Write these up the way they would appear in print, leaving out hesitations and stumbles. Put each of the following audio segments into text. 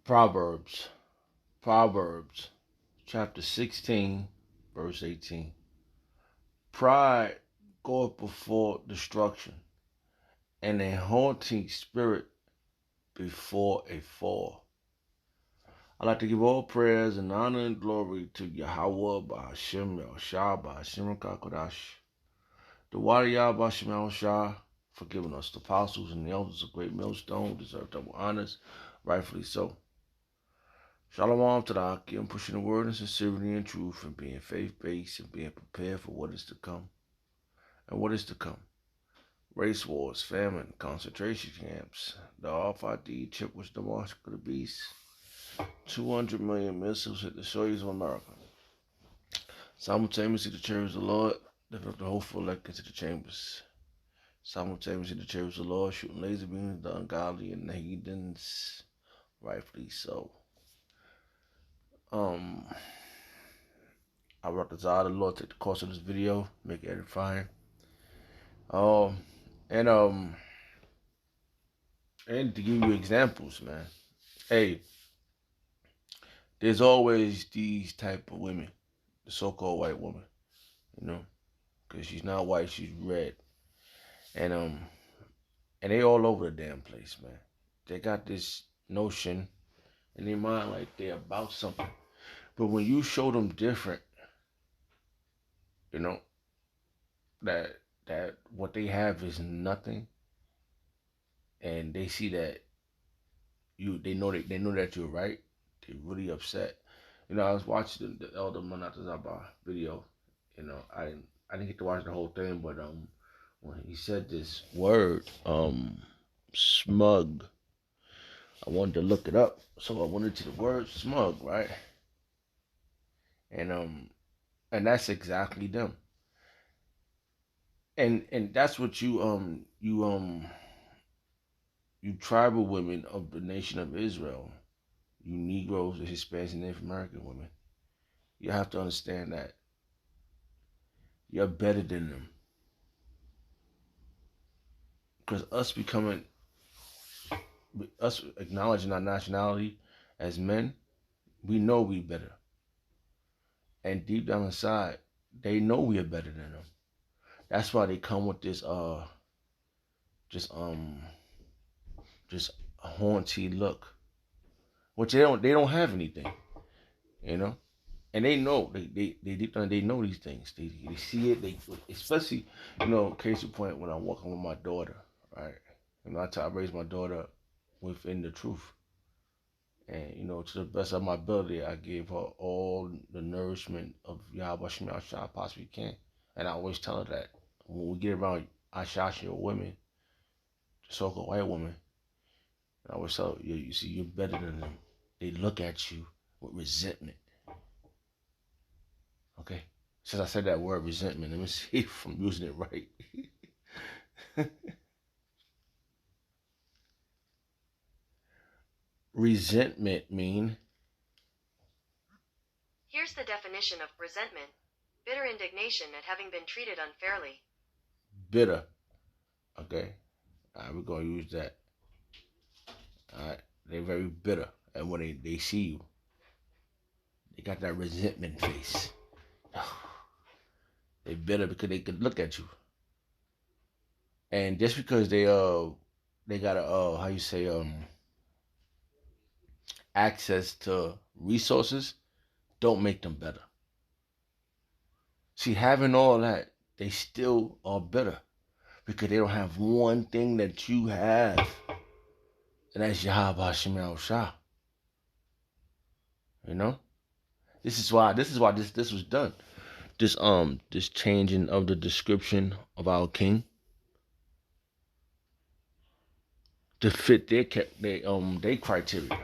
Proverbs, Proverbs, chapter 16, verse 18. Pride goeth before destruction, and a haunting spirit before a fall. I'd like to give all prayers and honor and glory to Yahweh, Ba'ashem, Yahushua, Ba'ashem, Kakodash, the Wadi Yah, Ba'ashem, Yahushua, for giving us the apostles and the elders of great millstone, who deserve double honors, rightfully so. Shalom to the Akim, pushing the word in sincerity and truth, and being faith-based and being prepared for what is to come. And what is to come? Race wars, famine, concentration camps, the Al-Fadi chip was the mark of the beast. 200 million missiles hit the shores of America. Simultaneously, the chariots of the Lord lift up the hopeful elect into the chambers. Simultaneously, the chariots of the Lord shooting laser beams at the ungodly and the heathens, rightfully so. I brought the desire of the Lord to take the course of this video, make it edifying. And to give you examples, man. Hey, there's always these type of women, the so-called white woman, you know, because she's not white, she's red, and they all over the damn place, man. They got this notion in their mind like they're about something, but when you show them different, you know, that what they have is nothing, and they see that they know that you're right, they're really upset. You know, I was watching the Elder Manatazaba video. You know, I didn't get to watch the whole thing, but when he said this word, smug, I wanted to look it up, so I went into the word smug, right? And that's exactly them. And that's what you tribal women of the nation of Israel, you Negroes, the Hispanics, and Native American women, you have to understand that you're better than them. Because us acknowledging our nationality as men, we know we better. And deep down inside, they know we are better than them. That's why they come with this just haunty look, which they don't have anything, you know. And they know they deep down they know these things. They see it. They especially, you know, case in point, when I'm walking with my daughter, right? You know, I raise my daughter within the truth. And, you know, to the best of my ability, I gave her all the nourishment of Yahweh Shema I possibly can. And I always tell her that when we get around Ashashi or women, so-called white women, I always tell her, you see, you're better than them. They look at you with resentment. Okay? Since I said that word resentment, let me see if I'm using it right. Resentment mean? Here's the definition of resentment. Bitter indignation at having been treated unfairly. Bitter. Okay? Alright, we're going to use that. Alright? They're very bitter. And when they see you, they got that resentment face. They bitter because they could look at you. And just because they got how you say access to resources don't make them better. See, having all that, they still are bitter because they don't have one thing that you have, and that's Yahweh Shema Shah. You know, this is why this was done. This changing of the description of our king to fit their criteria.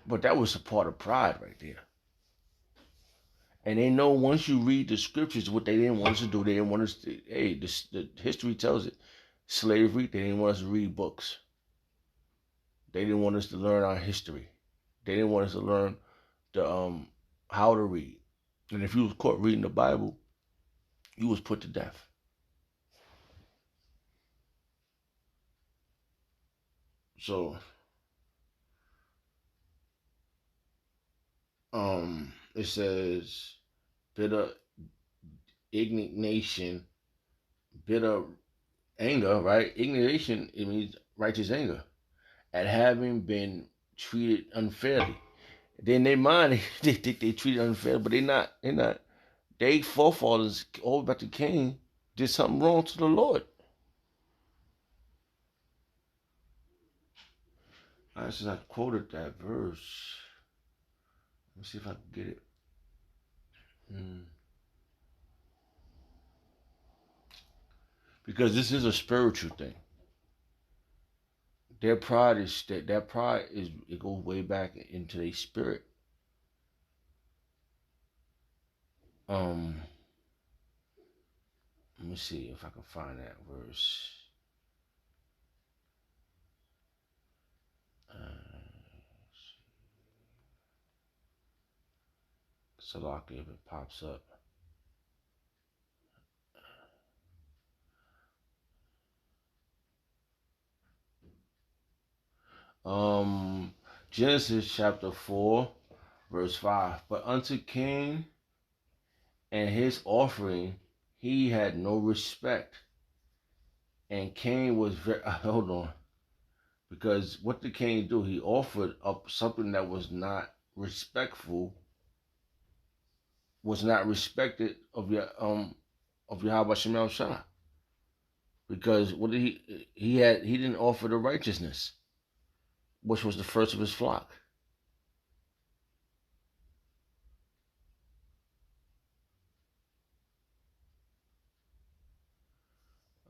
But that was a part of pride right there. And they know once you read the scriptures, what they didn't want us to do. They didn't want us to, hey, the history tells it. Slavery, they didn't want us to read books. They didn't want us to learn our history. They didn't want us to learn the how to read. And if you was caught reading the Bible, you was put to death. So It says bitter indignation, bitter anger, right? Indignation, it means righteous anger at having been treated unfairly. Then they mind they think they treated unfair, but they're not. They're not. They forefathers all back to Cain did something wrong to the Lord. I since I quoted that verse. Let me see if I can get it. Hmm. Because this is a spiritual thing. Their pride is that pride is it goes way back into their spirit. Um, Let me see if I can find that verse. Salaki if it pops up. Um, Genesis chapter 4, verse 5. But unto Cain and his offering he had no respect. And Cain was very hold on. Because what did Cain do? He offered up something that was not respectful, was not respected of Yahweh Shem Shah. Because what did he didn't offer the righteousness, which was the first of his flock.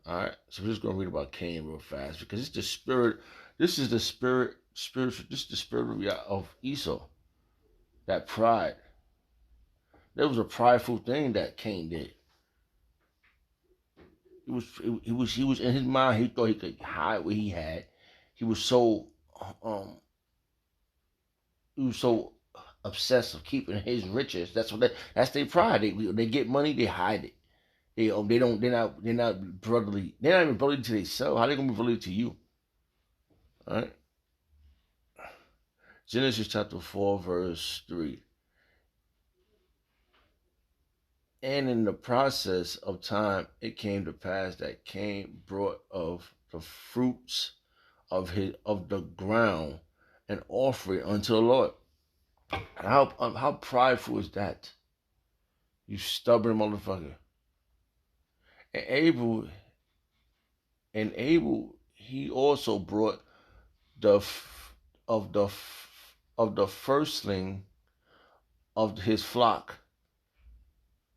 All right, so we're just gonna read about Cain real fast because it's the spirit. This is the spirit, spiritual. This is the spirit of Esau. That pride. There was a prideful thing that Cain did. He was in his mind. He thought he could hide what he had. He was so um he was so obsessed with keeping his riches. That's their pride. They get money, they hide it. They don't they're not brotherly. They're not even brotherly to themselves. How they gonna be brotherly to you? All right. Genesis chapter 4, verse 3. And in the process of time, it came to pass that Cain brought of the fruits of the ground an offering unto the Lord. How prideful is that? You stubborn motherfucker. And Abel, he also brought the of the of the firstling of his flock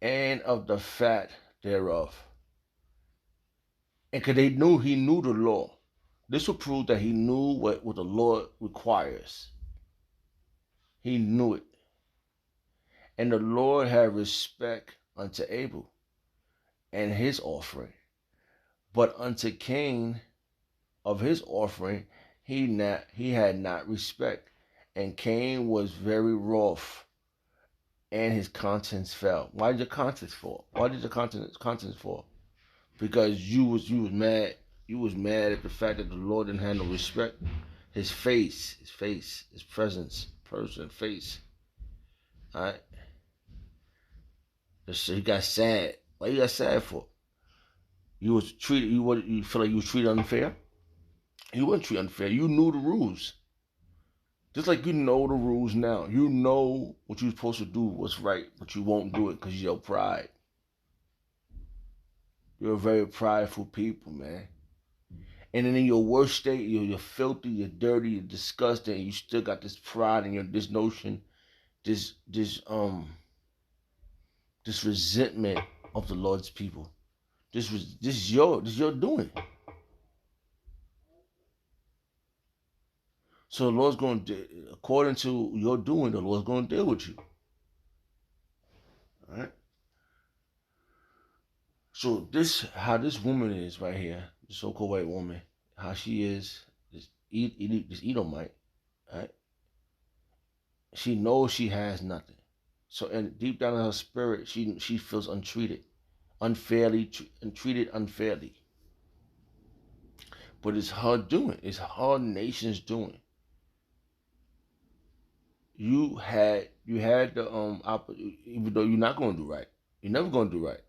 and of the fat thereof. And because he knew the law. This will prove that he knew what the Lord requires. He knew it. And the Lord had respect unto Abel and his offering. But unto Cain of his offering he had not respect. And Cain was very wroth, and his countenance fell. Why did your countenance fall? Why did your countenance fall? Because you was mad. You was mad at the fact that the Lord didn't have no respect. His face, his presence, person, face. All right. So he got sad. Why you got sad for? You feel like you was treated unfair? You weren't treated unfair. You knew the rules. Just like you know the rules now. You know what you're supposed to do, what's right, but you won't do it because of your pride. You're a very prideful people, man. And then in your worst state, you're filthy, you're dirty, you're disgusting, and you still got this pride and this notion, this this um this resentment of the Lord's people. This is your doing. So the Lord's going to, according to your doing, the Lord's going to deal with you. All right. So how this woman is right here, the so-called white woman, how she is, this Edomite, right? She knows she has nothing. So, and deep down in her spirit, she feels untreated, unfairly, and treated unfairly. But it's her doing. It's her nation's doing. you had the even though you're not gonna do right, you're never gonna do right.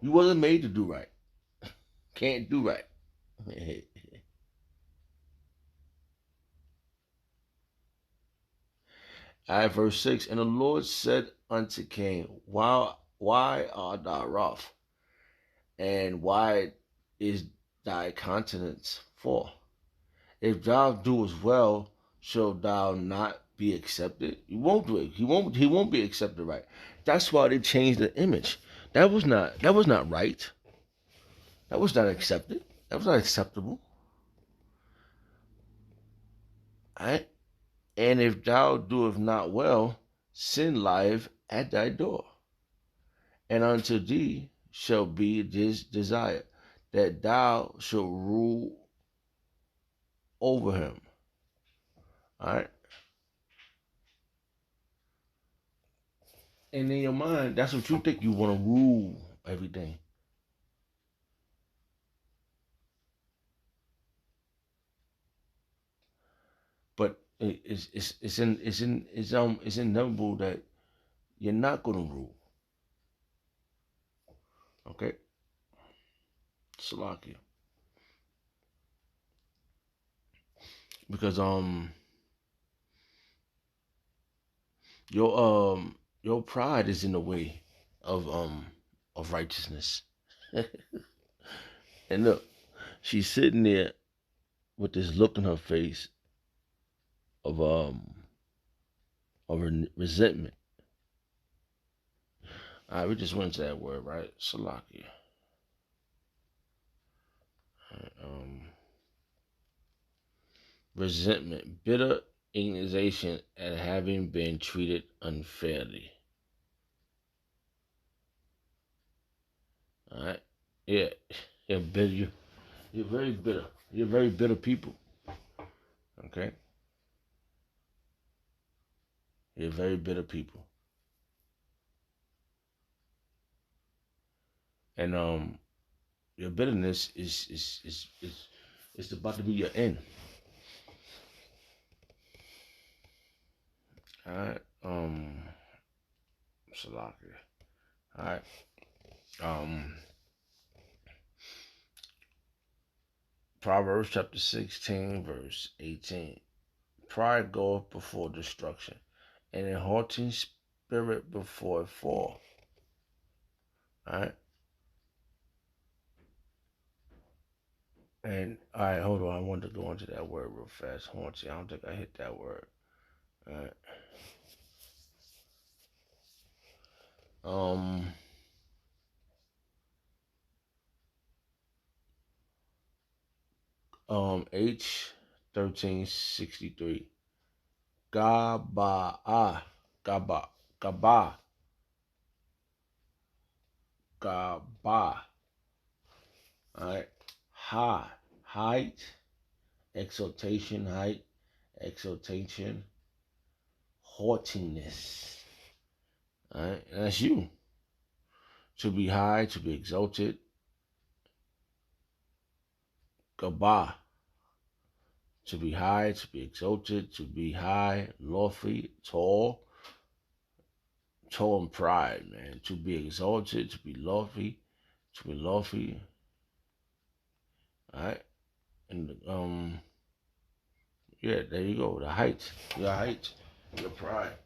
You wasn't made to do right. Can't do right. Alright, verse 6. And the Lord said unto Cain, why art thou wroth? And why is thy countenance fall? If thou doest well, shalt thou not be accepted? You won't do it. He won't be accepted right. That's why they changed the image. That was not right. That was not accepted. That was not acceptable. Alright? And if thou doest not well, sin lieth at thy door. And unto thee shall be this desire, that thou shalt rule over him. Alright? And in your mind, that's what you think you want to rule everything. But it's inevitable that you're not gonna rule. Okay? Salakia. Because your pride is in the way of righteousness. And look, she's sitting there with this look in her face of resentment. All right, we just went to that word, right? Salakia. Right, resentment, bitter indignation at having been treated unfairly. All right, yeah, you're bitter. You're very bitter. You're very bitter people. Okay, you're very bitter people, and your bitterness is about to be your end. All right, Salakia. All right, um, Proverbs chapter 16, verse 18. Pride goeth before destruction, and a haughty spirit before a fall. Alright? And alright, hold on. I want to go into that word real fast. Haughty. I don't think I hit that word. Alright. Um H 1363. Gaba Gaba Gaba Gaba. Alright. Height, exaltation, haughtiness. Alright, that's you. To be high, to be exalted. Gabah. To be high, to be exalted, to be high, lofty, tall in pride, man. To be exalted, to be lofty, Alright? And yeah, there you go. The height. Your height. Your pride.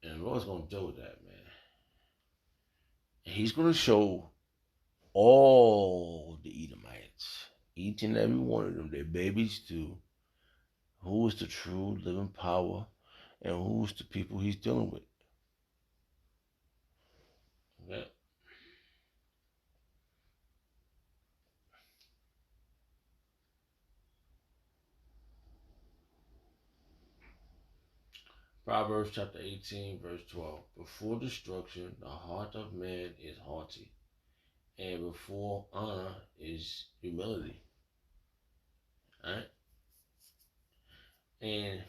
And the Lord's gonna deal with that, man. And He's gonna show all the Edomites, each and every one of them, their babies too, who is the true living power and who's the people He's dealing with. Okay? Proverbs chapter 18, verse 12. Before destruction, the heart of man is haughty, and before honor is humility. Alright? And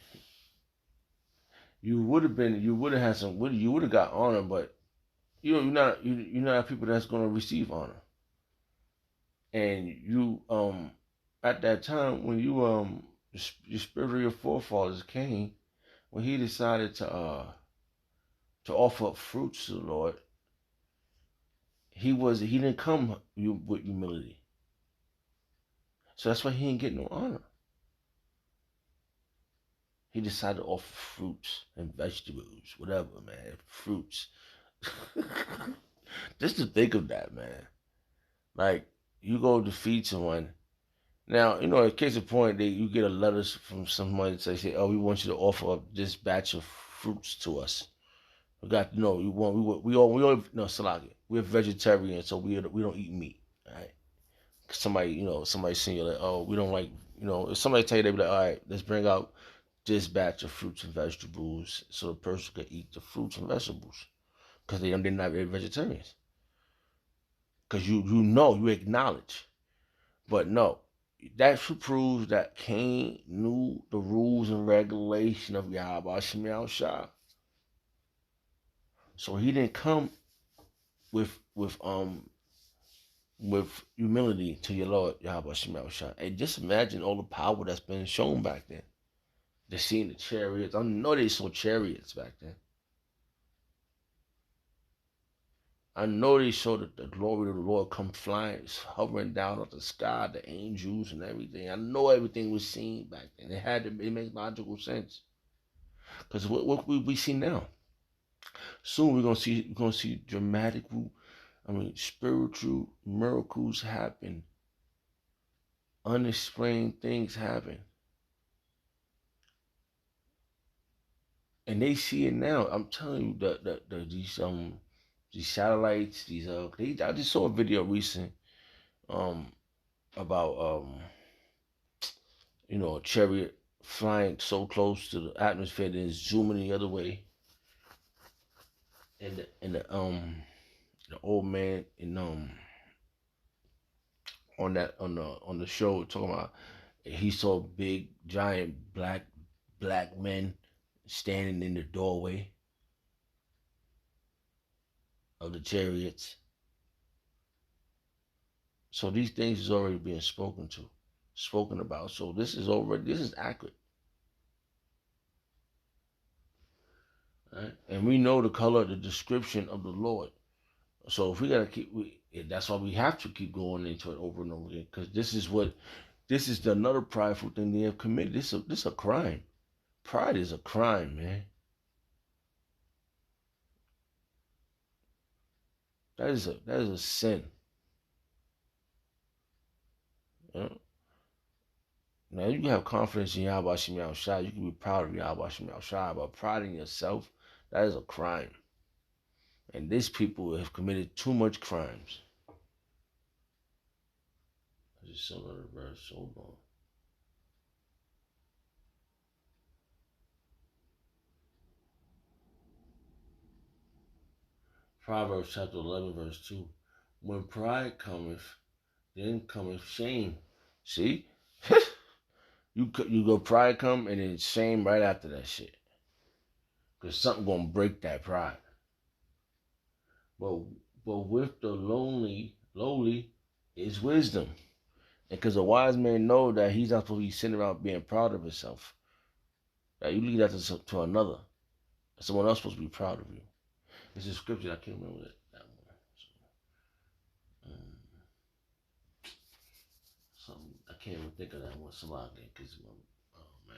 you would have had you would have got honor, but you're not people that's gonna receive honor. And you at that time when you the spirit of your forefathers came when he decided to offer up fruits to the Lord. He didn't come with humility, so that's why he didn't get no honor. He decided to offer fruits and vegetables, whatever, man, fruits. Just to think of that, man. Like, you go to feed someone. Now, in case of point, you get a letter from someone that say, "Oh, we want you to offer up this batch of fruits to us." We got, no, Salaki. We're vegetarian, so we don't eat meat. All right. Somebody send you like, "Oh, we don't like," if somebody tell you, they be like, "All right, let's bring out this batch of fruits and vegetables so the person can eat the fruits and vegetables because they're not vegetarians." Because you acknowledge. But no, that proves that Cain knew the rules and regulation of Yahweh Shem Shah. So he didn't come with with humility to your Lord Yahweh Shem Shah. And just imagine all the power that's been shown back then. They seen the chariots. I know they saw chariots back then. I know they saw the glory of the Lord come flying, hovering down off the sky, the angels and everything. I know everything was seen back then. It makes logical sense. Because what we see now. Soon we're gonna see dramatic, spiritual miracles happen, unexplained things happen, and they see it now. I'm telling you that these satellites, I just saw a video recent um about a chariot flying so close to the atmosphere that it's zooming the other way, and the old man on the show talking about he saw big giant black men standing in the doorway of the chariots. So these things is already being spoken about. So this is accurate. Right? And we know the color, the description of the Lord. So if we gotta that's why we have to keep going into it over and over again, because this is another prideful thing they have committed. This a crime. Pride is a crime, man. That is a sin. You know? Now you can have confidence in Yahweh Shem Shai. You can be proud of Yahweh Shem Shai, but pride in yourself, that is a crime. And these people have committed too much crimes. I just saw another verse. Hold on. Proverbs chapter 11, verse 2. When pride cometh, then cometh shame. See? you go pride come and then shame right after that shit. Because something gonna break that pride. But with the lowly is wisdom. And because a wise man know that he's not supposed to be sitting around being proud of himself. That you leave that to another. Someone else supposed to be proud of you. It's a scripture, I can't remember that one. So, I can't even think of that one. Somebody, because, oh man.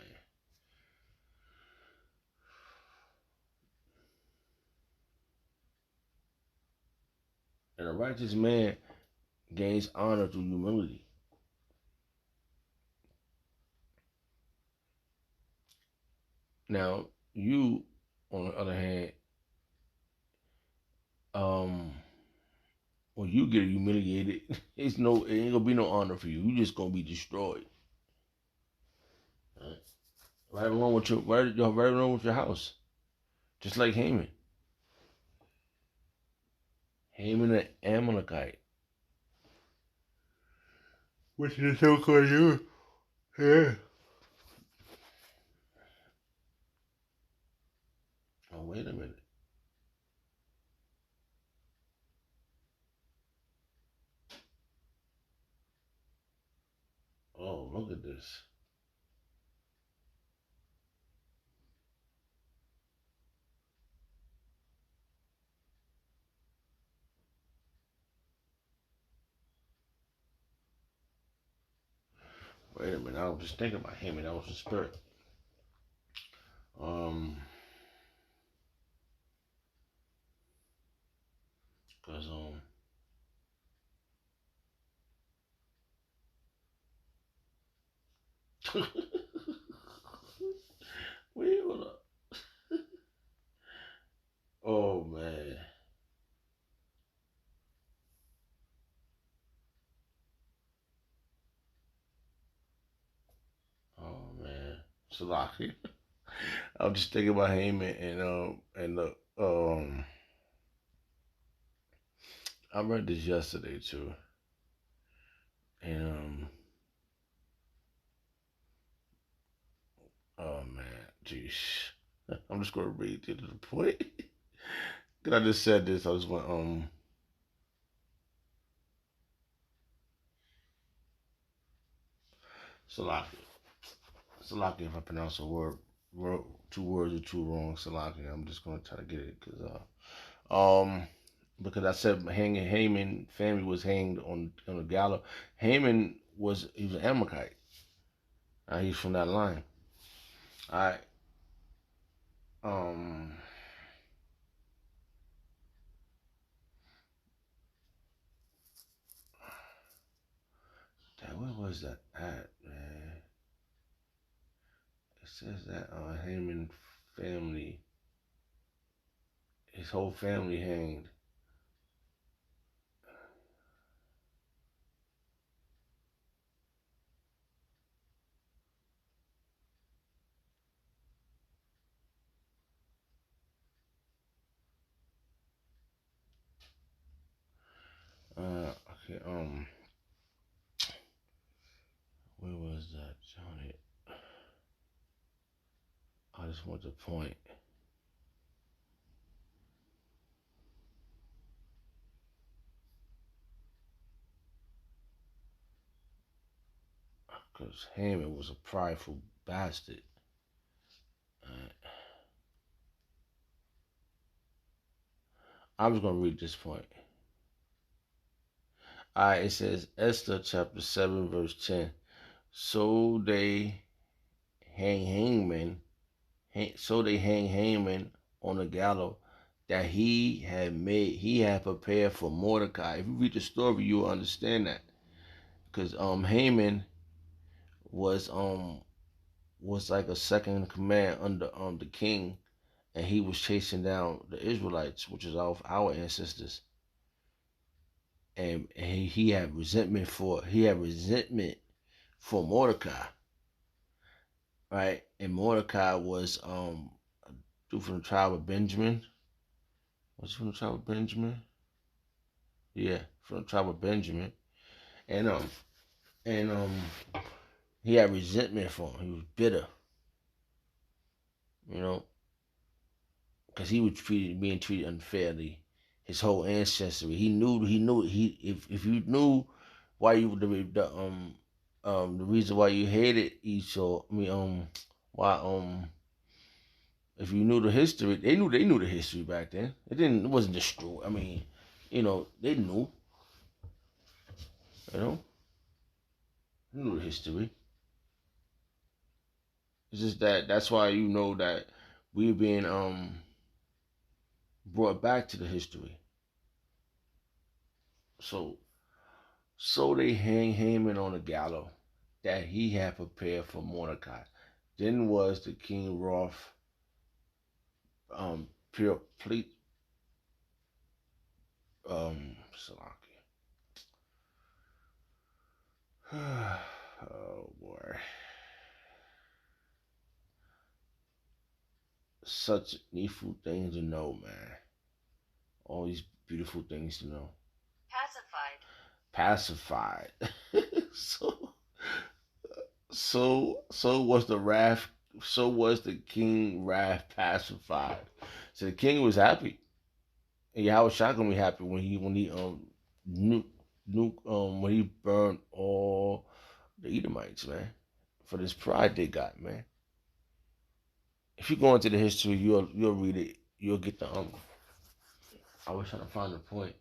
And a righteous man gains honor through humility. Now, you, on the other hand, um, when you get humiliated, it ain't gonna be no honor for you. You just gonna be destroyed. Right, right along with your house, just like Haman. Haman the Amalekite. Which is so called you? Yeah. Oh, wait a minute. Oh, look at this. Wait a minute, I was just thinking about Haman. That was the spirit. Um, cause wait, hold up. Oh man. Oh man. Salaki. I was just thinking about Haman and the I read this yesterday too. And oh man, jeez. I'm just gonna read it to the point. Cause I just said this, I just went Salaki. Salaki if I pronounce a word two words or two wrong, Salaki. I'm just gonna try to get it because I said Haman family was hanged on the gallows. Haman he was an Amalekite. He's from that line. I um where was that at, man? It says that Haman family, his whole family hanged. Okay, where was that, Johnny? I just want to point. Because Haman was a prideful bastard. Uh, I'm just going to read this point. Alright, it says Esther chapter 7, verse 10. So they hang hang Haman on the gallows that he had prepared for Mordecai. If you read the story, you'll understand that. Because Haman was was like a second in command under the king, and he was chasing down the Israelites, which is our ancestors. And he had resentment for Mordecai, right? And Mordecai was from the tribe of Benjamin. Was he from the tribe of Benjamin? Yeah, from the tribe of Benjamin. And and he had resentment for him. He was bitter, you know, because he was being treated unfairly. His whole ancestry. He if you knew why you the reason why you hated Esau. I mean why if you knew the history, they knew the history back then. It wasn't just true. I mean, they you know, they knew the history. It's just that's why you know that we're being brought back to the history. So they hang Haman on a gallows that he had prepared for Mordecai. Then was the king wrath pure ple Salaki. Oh boy. Such needful things to know, man. All these beautiful things to know. Pacified. so was the wrath. So was the king wrath pacified. So the king was happy. And Yahweh Shai gonna be happy when he when he burned all the Edomites, man, for this pride they got, man. If you go into the history, you'll read it. You'll get the I was trying to find the point.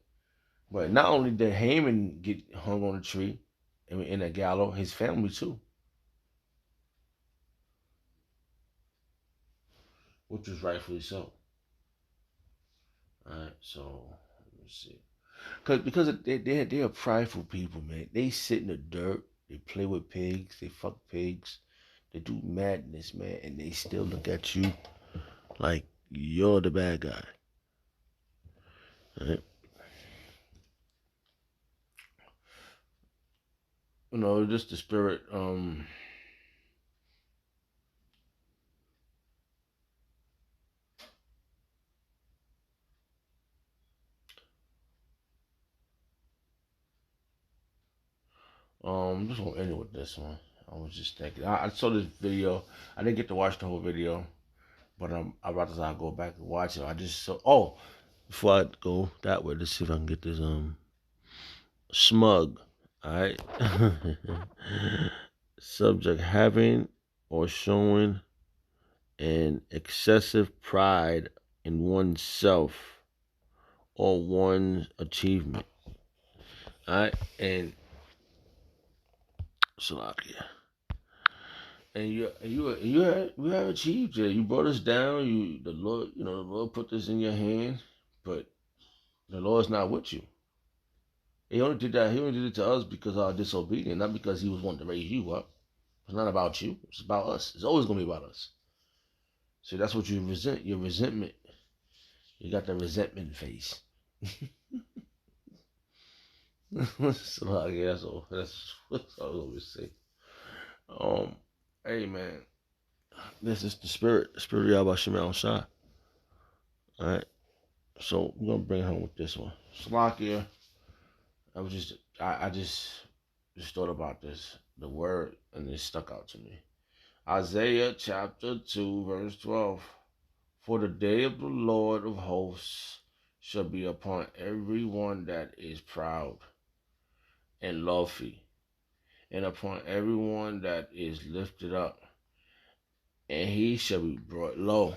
But not only did Haman get hung on a tree, in a gallows, his family too. which is rightfully so. Alright, so let me see. Because they're prideful people, man. They sit in the dirt, they play with pigs, they fuck pigs, they do madness, man, and they still look at you like you're the bad guy. Right? You know, just the spirit. Just gonna end it with this one. I was just thinking. I saw this video. I didn't get to watch the whole video, but I about to go back and watch it. I just saw. Oh, before I go that way, let's see if I can get this smug. All right. Subject: having or showing an excessive pride in oneself or one's achievement. All right, and Salakia. And you have achieved it. You brought us down. The Lord, the Lord put this in your hand, but the Lord's not with you. He only did that. He only did it to us because of our disobedience, not because He was wanting to raise you up. It's not about you. It's about us. It's always gonna be about us. See, that's what you resent. Your resentment. You got the resentment face. So yeah, that's what I always say. Hey man, this is the spirit of Yahweh Shemel Shah. Alright. So we're gonna bring it home with this one. Slovakia. I just thought about this, the word, and it stuck out to me. Isaiah chapter 2, verse 12. For the day of the Lord of hosts shall be upon everyone that is proud and lofty, and upon everyone that is lifted up, and he shall be brought low.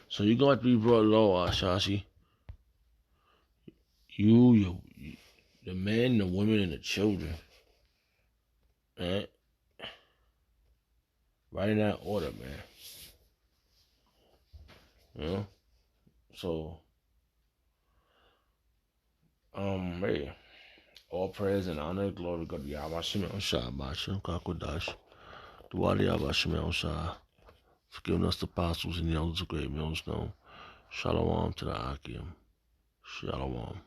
So you're going to be brought low, Ashashi. You, the men, the women, and the children. Right? Right in that order, man. You know? So, hey, all praise and honor and glory go to Yahweh Shemel Shah, Bashem Kakodash. The Wadi Yahweh Shemel Shah. Forgiving us the apostles and the elders of great millstone. Shalom to the Akim. Shalom.